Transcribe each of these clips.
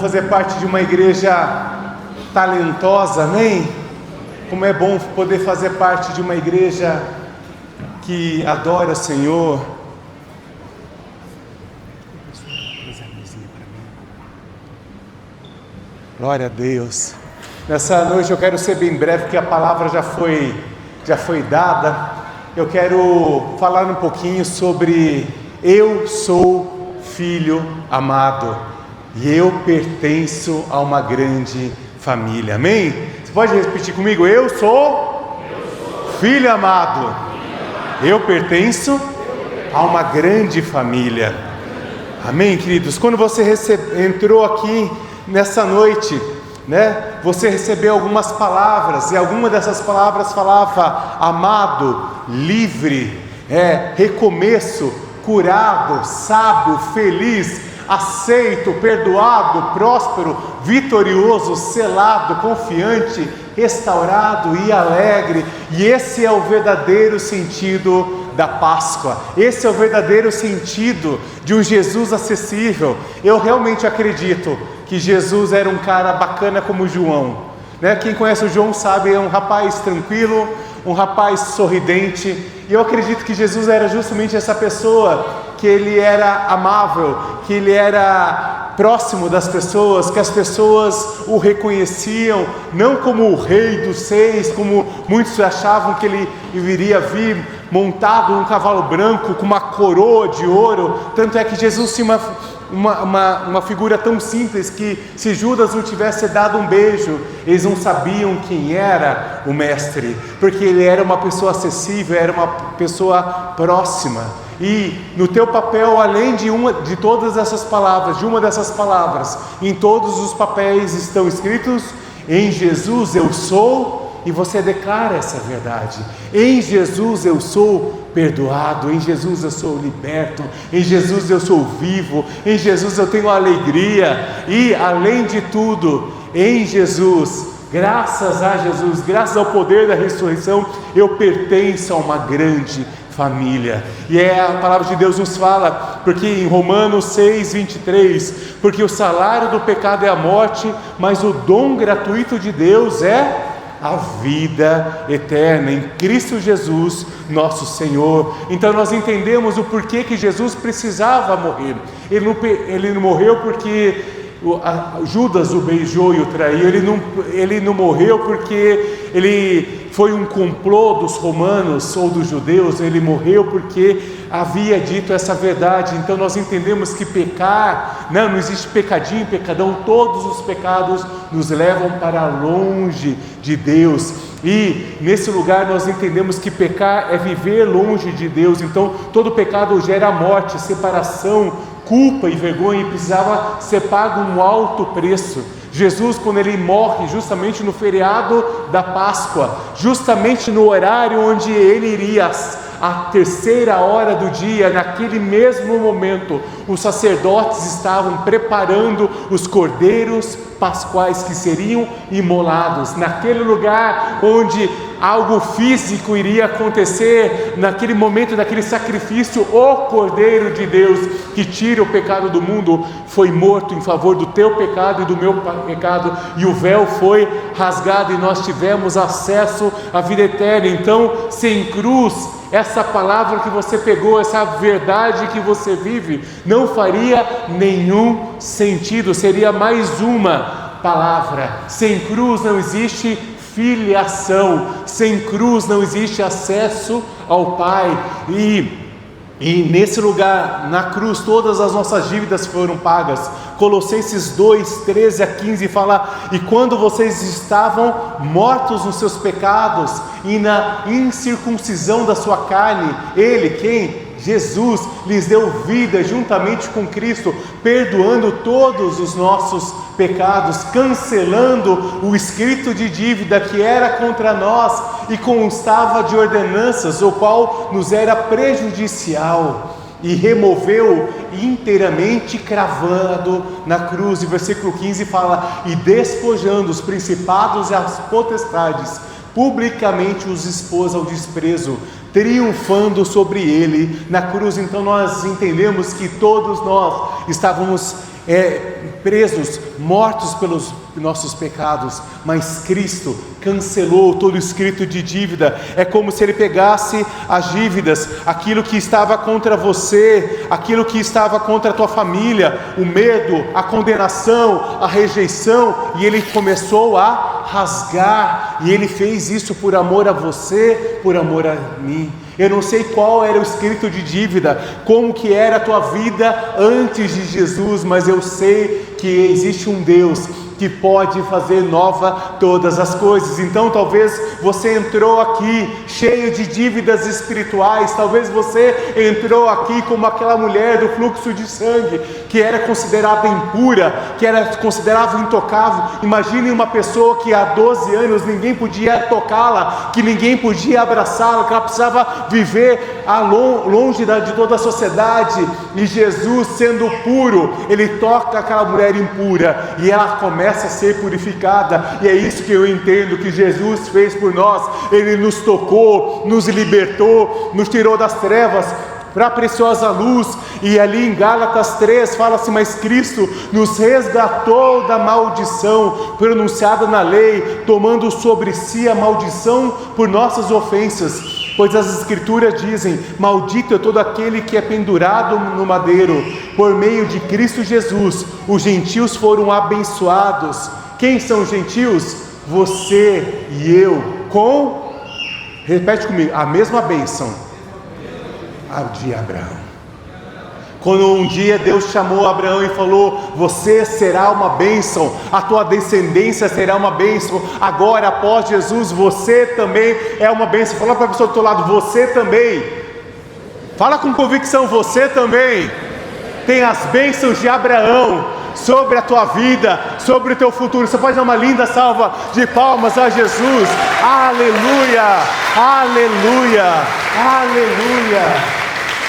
Fazer parte de uma igreja talentosa, amém? Como é bom poder fazer parte de uma igreja que adora o Senhor. Glória a Deus. Nessa noite eu quero ser bem breve, porque a palavra já foi dada. Eu quero falar um pouquinho sobre eu sou filho amado. E eu pertenço a uma grande família, amém? Você pode repetir comigo? Eu sou filho amado. Eu pertenço a uma grande família, amém, queridos? Quando você entrou aqui nessa noite, né? Você recebeu algumas palavras, e alguma dessas palavras falava amado, livre, recomeço, curado, sábio, feliz, aceito, perdoado, próspero, vitorioso, selado, confiante, restaurado e alegre. E esse é o verdadeiro sentido da Páscoa. Esse é o verdadeiro sentido de um Jesus acessível. Eu realmente acredito que Jesus era um cara bacana como João, né? Quem conhece o João sabe, é um rapaz tranquilo, um rapaz sorridente. E eu acredito que Jesus era justamente essa pessoa, que ele era amável, que ele era próximo das pessoas, que as pessoas o reconheciam, não como o rei dos seis, como muitos achavam que ele iria vir montado num cavalo branco, com uma coroa de ouro. Tanto é que Jesus tinha uma figura tão simples que se Judas não tivesse dado um beijo, eles não sabiam quem era o mestre, porque ele era uma pessoa acessível, era uma pessoa próxima. E no teu papel, além de todas essas palavras, de uma dessas palavras, em todos os papéis estão escritos: em Jesus eu sou, e você declara essa verdade. Em Jesus eu sou perdoado, em Jesus eu sou liberto, em Jesus eu sou vivo, em Jesus eu tenho alegria, e além de tudo, em Jesus, graças a Jesus, graças ao poder da ressurreição, eu pertenço a uma grande família. E a palavra de Deus nos fala, porque em Romanos 6:23, porque o salário do pecado é a morte, mas o dom gratuito de Deus é a vida eterna em Cristo Jesus, nosso Senhor. Então nós entendemos o porquê que Jesus precisava morrer. Ele não morreu porque Judas o beijou e o traiu. Ele não morreu porque ele foi um complô dos romanos ou dos judeus. Ele morreu porque havia dito essa verdade. Então nós entendemos que pecar, não existe pecadinho, pecadão. Todos os pecados nos levam para longe de Deus. E nesse lugar nós entendemos que pecar é viver longe de Deus. Então todo pecado gera morte, separação, culpa e vergonha, e precisava ser pago um alto preço. Jesus, quando ele morre justamente no feriado da Páscoa, justamente no horário onde ele iria, à terceira hora do dia, naquele mesmo momento, os sacerdotes estavam preparando os cordeiros pascuais que seriam imolados, naquele lugar onde algo físico iria acontecer, naquele momento daquele sacrifício. O Cordeiro de Deus que tira o pecado do mundo foi morto em favor do teu pecado e do meu pecado, e o véu foi rasgado e nós tivemos acesso à vida eterna. Então, sem cruz, essa palavra que você pegou, essa verdade que você vive, não faria nenhum sentido, seria mais uma palavra. Sem cruz não existe filiação, sem cruz não existe acesso ao Pai. E nesse lugar, na cruz, todas as nossas dívidas foram pagas. Colossenses 2:13-15 fala: e quando vocês estavam mortos nos seus pecados e na incircuncisão da sua carne, Ele, quem? Jesus, lhes deu vida juntamente com Cristo, perdoando todos os nossos pecados, cancelando o escrito de dívida que era contra nós e constava de ordenanças, o qual nos era prejudicial, e removeu inteiramente, cravando na cruz. E versículo 15 fala: e despojando os principados e as potestades, publicamente os expôs ao desprezo, triunfando sobre ele na cruz. Então nós entendemos que todos nós estávamos presos, mortos pelos nossos pecados, mas Cristo cancelou todo o escrito de dívida. É como se Ele pegasse as dívidas, aquilo que estava contra você, aquilo que estava contra a tua família, o medo, a condenação, a rejeição, e Ele começou a rasgar, e Ele fez isso por amor a você, por amor a mim. Eu não sei qual era o escrito de dívida, como que era a tua vida antes de Jesus, mas eu sei que existe um Deus que pode fazer nova todas as coisas. Então talvez você entrou aqui cheio de dívidas espirituais, talvez você entrou aqui como aquela mulher do fluxo de sangue, que era considerada impura, que era considerada intocável. Imagine uma pessoa que há 12 anos ninguém podia tocá-la, que ninguém podia abraçá-la, que ela precisava viver longe de toda a sociedade, e Jesus, sendo puro, Ele toca aquela mulher impura, e ela começa a ser purificada. E é isso que eu entendo que Jesus fez por nós. Ele nos tocou, nos libertou, nos tirou das trevas para a preciosa luz. E ali em Gálatas 3 fala assim: mas Cristo nos resgatou da maldição pronunciada na lei, tomando sobre si a maldição por nossas ofensas. Pois as Escrituras dizem: maldito é todo aquele que é pendurado no madeiro. Por meio de Cristo Jesus, os gentios foram abençoados. Quem são os gentios? Você e eu, repete comigo, a mesma bênção, a de Abraão. Quando um dia Deus chamou Abraão e falou: você será uma bênção, a tua descendência será uma bênção. Agora, após Jesus, você também é uma bênção. Fala para a pessoa do teu lado: você também. Fala com convicção: você também tem as bênçãos de Abraão sobre a tua vida, sobre o teu futuro. Você pode dar uma linda salva de palmas a Jesus. Aleluia, aleluia, aleluia.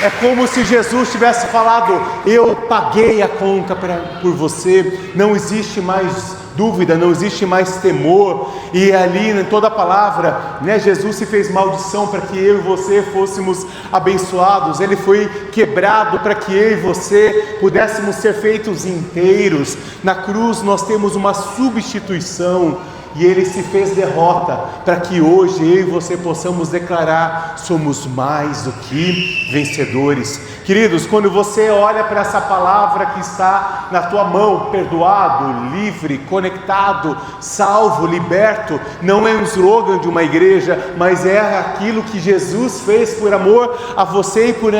É como se Jesus tivesse falado: eu paguei a conta por você, não existe mais dúvida, não existe mais temor. E ali em toda a palavra, Jesus se fez maldição para que eu e você fôssemos abençoados. Ele foi quebrado para que eu e você pudéssemos ser feitos inteiros. Na cruz nós temos uma substituição, e Ele se fez derrota para que hoje eu e você possamos declarar: somos mais do que vencedores. Queridos, quando você olha para essa palavra que está na tua mão, perdoado, livre, conectado, salvo, liberto, não é um slogan de uma igreja, mas é aquilo que Jesus fez por amor a você e por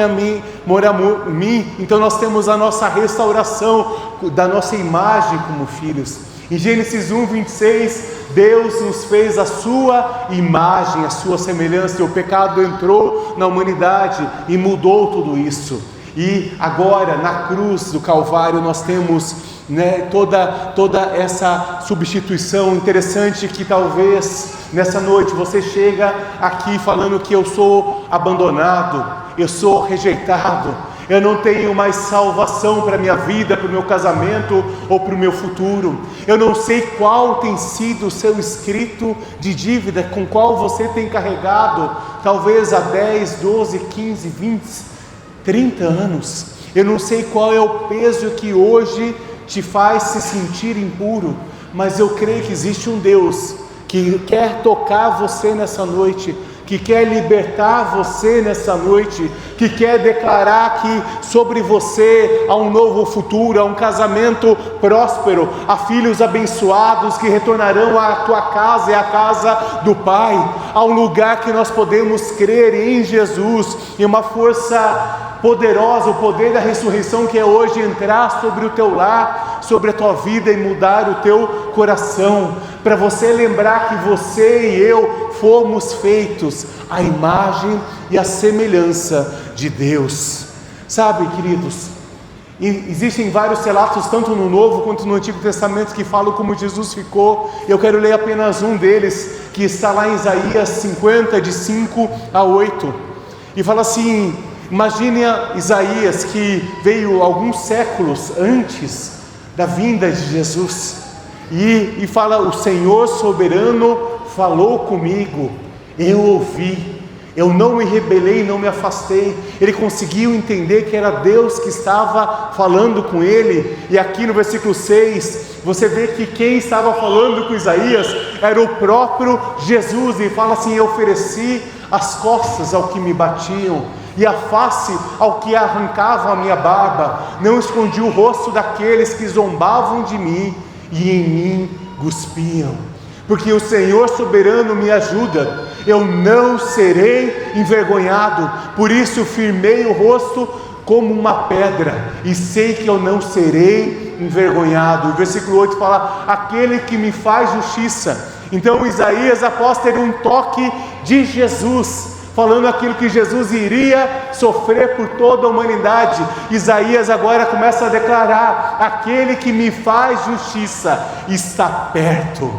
mim, Então nós temos a nossa restauração da nossa imagem como filhos. Em Gênesis 1:26, Deus nos fez a sua imagem, a sua semelhança, e o pecado entrou na humanidade e mudou tudo isso. E agora, na cruz do Calvário, nós temos toda essa substituição. Interessante que talvez nessa noite você chega aqui falando que eu sou abandonado, eu sou rejeitado, eu não tenho mais salvação para a minha vida, para o meu casamento ou para o meu futuro. Eu não sei qual tem sido o seu escrito de dívida com qual você tem carregado, talvez há 10, 12, 15, 20, 30 anos. Eu não sei qual é o peso que hoje te faz se sentir impuro, mas eu creio que existe um Deus que quer tocar você nessa noite, que quer libertar você nessa noite, que quer declarar que sobre você há um novo futuro, há um casamento próspero, há filhos abençoados que retornarão à tua casa e à casa do Pai. Há um lugar que nós podemos crer em Jesus, e uma força poderosa, o poder da ressurreição que é hoje entrar sobre o teu lar, sobre a tua vida e mudar o teu coração, para você lembrar que você e eu fomos feitos à imagem e à semelhança de Deus. Sabe, queridos, existem vários relatos, tanto no Novo quanto no Antigo Testamento, que falam como Jesus ficou. Eu quero ler apenas um deles, que está lá em Isaías 50, de 5 a 8, e fala assim: imagine Isaías, que veio alguns séculos antes da vinda de Jesus, e fala: o Senhor soberano falou comigo, eu ouvi, Eu não me rebelei, não me afastei. Ele conseguiu entender que era Deus que estava falando com ele. E aqui no versículo 6, você vê que quem estava falando com Isaías era o próprio Jesus. E fala assim: eu ofereci as costas ao que me batiam, e a face ao que arrancavam a minha barba. Não escondi o rosto daqueles que zombavam de mim e em mim cuspiam. Porque o Senhor soberano me ajuda, eu não serei envergonhado. Por isso firmei o rosto como uma pedra, e sei que eu não serei envergonhado. O versículo 8 fala: aquele que me faz justiça. Então Isaías, após ter um toque de Jesus, falando aquilo que Jesus iria sofrer por toda a humanidade, Isaías agora começa a declarar: aquele que me faz justiça está perto.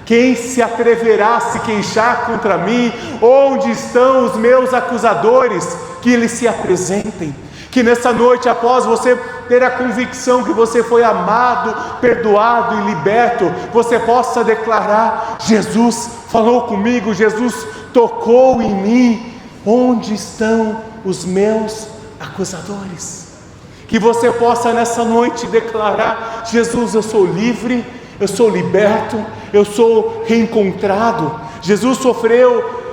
Quem se atreverá a se queixar contra mim? Onde estão os meus acusadores? Que eles se apresentem. Que nessa noite, após você ter a convicção que você foi amado, perdoado e liberto, você possa declarar: Jesus falou comigo, Jesus tocou em mim. Onde estão os meus acusadores? Que você possa nessa noite declarar: Jesus, eu sou livre, eu sou liberto, eu sou reencontrado. Jesus sofreu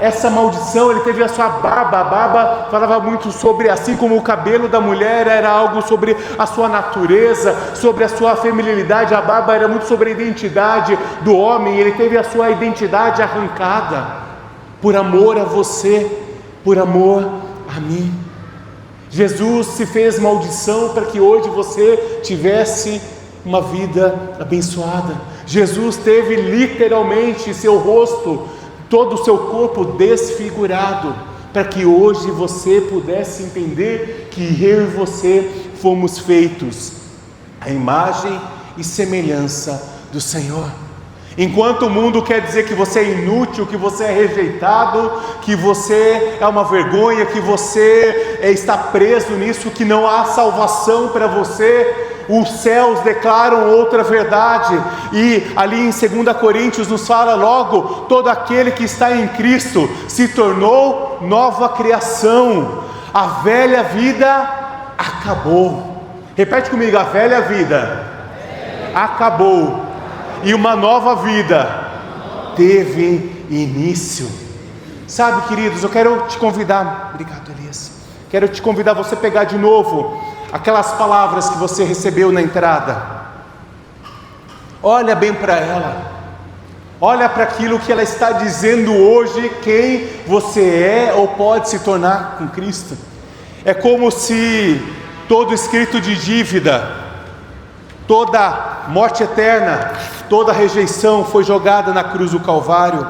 essa maldição, ele teve a sua barba. A barba falava muito sobre, assim como o cabelo da mulher era algo sobre a sua natureza, sobre a sua feminilidade, a barba era muito sobre a identidade do homem. Ele teve a sua identidade arrancada por amor a você, por amor a mim. Jesus se fez maldição para que hoje você tivesse uma vida abençoada. Jesus teve literalmente seu rosto, todo o seu corpo desfigurado, para que hoje você pudesse entender que eu e você fomos feitos à imagem e semelhança do Senhor. Enquanto o mundo quer dizer que você é inútil, que você é rejeitado, que você é uma vergonha, que você está preso nisso, que não há salvação para você, os céus declaram outra verdade. E ali em 2 Coríntios nos fala logo: todo aquele que está em Cristo se tornou nova criação. A velha vida acabou. Repete comigo: a velha vida acabou e uma nova vida teve início. Sabe, queridos, eu quero te convidar. Obrigado, Elias. Quero te convidar a você pegar de novo aquelas palavras que você recebeu na entrada. Olha bem para ela. Olha para aquilo que ela está dizendo hoje, quem você é ou pode se tornar com Cristo. É como se todo escrito de dívida, toda morte eterna, toda rejeição foi jogada na cruz do Calvário.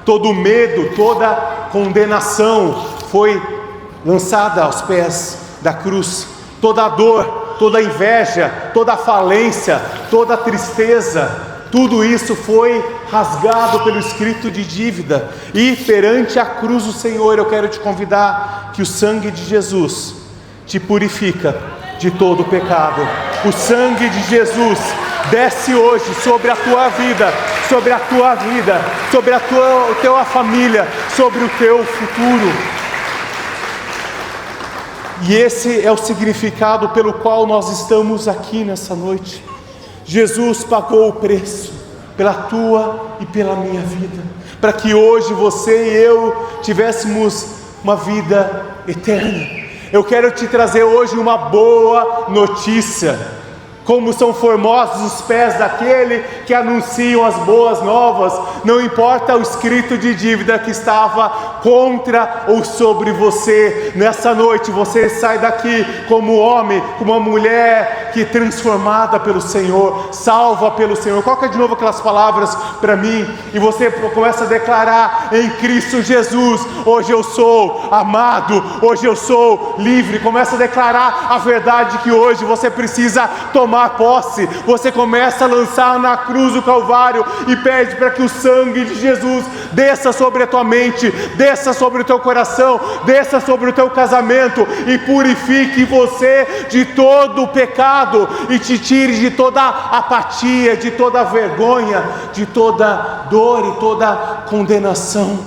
Todo medo, toda condenação foi lançada aos pés da cruz. Toda dor, toda inveja, toda falência, toda tristeza, tudo isso foi rasgado pelo escrito de dívida. E perante a cruz do Senhor, eu quero te convidar que o sangue de Jesus te purifica de todo o pecado. O sangue de Jesus desce hoje sobre a tua vida, sobre a tua vida, sobre a tua família, sobre o teu futuro. E esse é o significado pelo qual nós estamos aqui nessa noite. Jesus pagou o preço pela tua e pela minha vida, para que hoje você e eu tivéssemos uma vida eterna. Eu quero te trazer hoje uma boa notícia. Como são formosos os pés daquele que anunciam as boas novas. Não importa o escrito de dívida que estava contra ou sobre você. Nessa noite você sai daqui como homem, como uma mulher que é transformada pelo Senhor, salva pelo Senhor. Coloca de novo aquelas palavras para mim e você começa a declarar: em Cristo Jesus, hoje eu sou amado, hoje eu sou livre. Começa a declarar a verdade que hoje você precisa tomar posse. Você começa a lançar na cruz do Calvário e pede para que o sangue de Jesus desça sobre a tua mente, desça sobre o teu coração, desça sobre o teu casamento e purifique você de todo o pecado e te tire de toda apatia, de toda vergonha, de toda dor e toda condenação.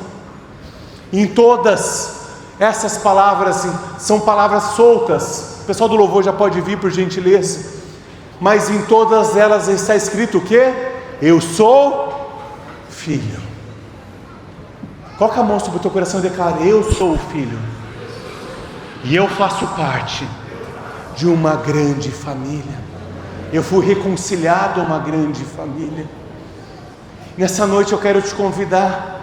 Em todas essas palavras são palavras soltas. O pessoal do louvor já pode vir, por gentileza. Mas em todas elas está escrito o quê? Eu sou filho. Coloca a mão sobre o teu coração e declara: eu sou o filho. E eu faço parte de uma grande família. Eu fui reconciliado a uma grande família. Nessa noite eu quero te convidar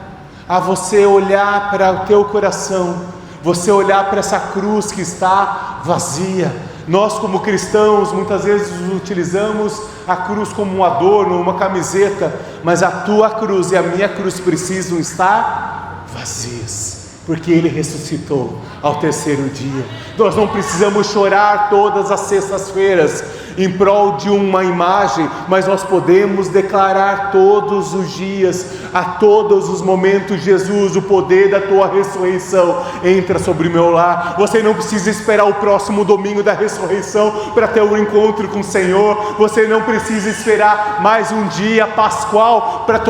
a você olhar para o teu coração, você olhar para essa cruz que está vazia. Nós, como cristãos, muitas vezes utilizamos a cruz como um adorno, uma camiseta, mas a tua cruz e a minha cruz precisam estar vazias, porque Ele ressuscitou ao terceiro dia. Nós não precisamos chorar todas as sextas-feiras em prol de uma imagem, mas nós podemos declarar todos os dias, a todos os momentos: Jesus, o poder da tua ressurreição entra sobre o meu lar. Você não precisa esperar o próximo domingo da ressurreição para ter um encontro com o Senhor. Você não precisa esperar mais um dia pascual para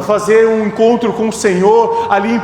fazer um encontro com o Senhor. Ali em 1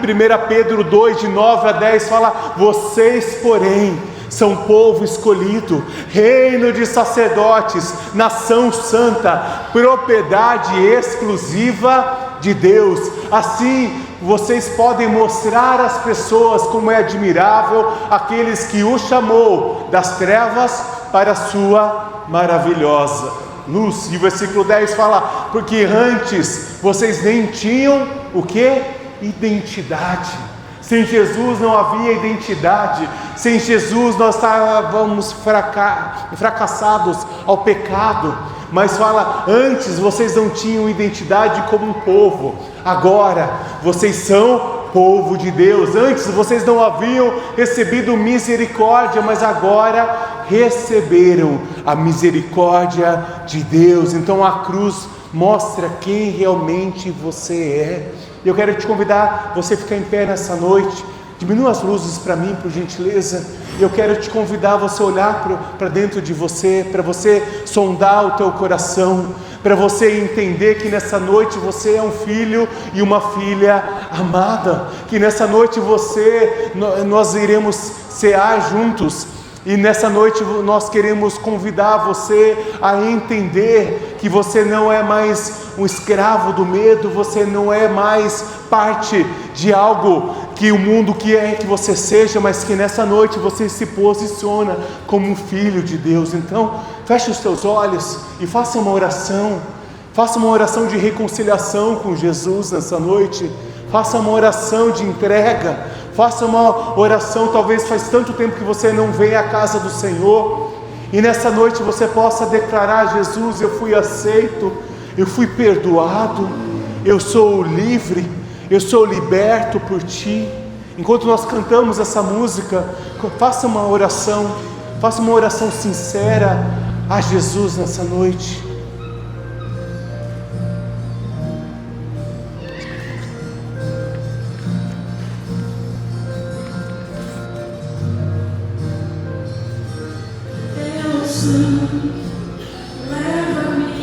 Pedro 2, de 9 a 10 fala: vocês, porém, são povo escolhido, reino de sacerdotes, nação santa, propriedade exclusiva de Deus. Assim vocês podem mostrar às pessoas como é admirável aqueles que o chamou das trevas para a sua maravilhosa luz. E o versículo 10 fala: porque antes vocês nem tinham o que? Identidade. Sem Jesus não havia identidade. Sem Jesus nós estávamos fracassados ao pecado. Mas fala: antes vocês não tinham identidade como um povo, agora vocês são povo de Deus. Antes vocês não haviam recebido misericórdia, mas agora receberam a misericórdia de Deus. Então a cruz mostra quem realmente você é. Eu quero te convidar, você ficar em pé nessa noite. Diminua as luzes para mim, por gentileza. Eu quero te convidar a você olhar para dentro de você, para você sondar o teu coração, para você entender que nessa noite você é um filho e uma filha amada, que nessa noite nós iremos cear juntos. E nessa noite nós queremos convidar você a entender que você não é mais um escravo do medo, você não é mais parte de algo que o mundo quer que você seja, mas que nessa noite você se posiciona como um filho de Deus. Então, feche os teus olhos e faça uma oração de reconciliação com Jesus nessa noite. Faça uma oração de entrega, faça uma oração, talvez faz tanto tempo que você não vem à casa do Senhor, e nessa noite você possa declarar: Jesus, eu fui aceito, eu fui perdoado, eu sou livre, eu sou liberto por Ti. Enquanto nós cantamos essa música, faça uma oração sincera a Jesus nessa noite.